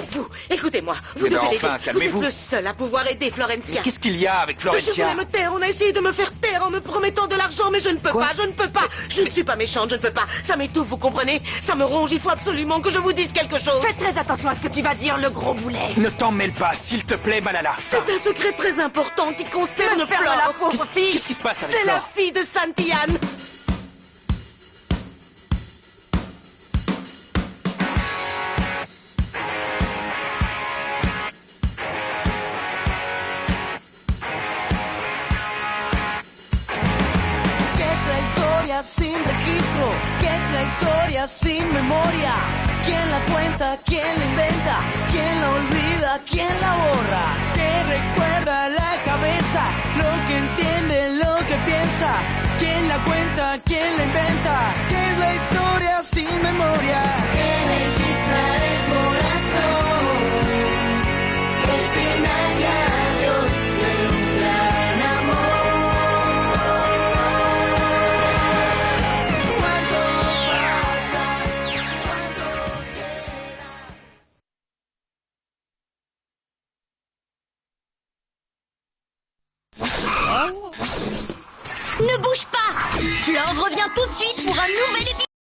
écoutez-moi, vous Mais devez ben l'aider. enfin, Vous calmez-vous. êtes le seul à pouvoir aider Florencia. Mais qu'est-ce qu'il y a avec Je Florencia? voulais me taire, on a essayé de me faire taire en me promettant de l'argent, mais je ne peux pas, je ne peux pas. Je ne suis pas méchante, je ne peux pas. Ça m'étouffe, vous comprenez? Ça me ronge, il faut absolument que je vous dise quelque chose. Faites très attention à ce que tu vas dire, le gros boulet. Ne t'en mêle pas, s'il te plaît, Malala. C'est un secret très important qui concerne Me ferme Flore. la pauvre fille. Qu'est-ce qui se passe avec C'est la Flore? fille de Santillan. ¿Qué es la historia sin registro? ¿Qué es la historia sin memoria? ¿Quién la cuenta? ¿Quién la inventa? ¿Quién la olvida? ¿Quién la borra? ¿Qué recuerda la cabeza? Lo que entiende, lo que piensa. ¿Quién la cuenta? ¿Quién la inventa? ¿Qué es la historia sin memoria? Que registra el corazón el final y adiós de un gran amor. ¿Cuánto pasa? ¿Cuánto Ne bouge pas! Flore revient tout de suite pour un nouvel épisode!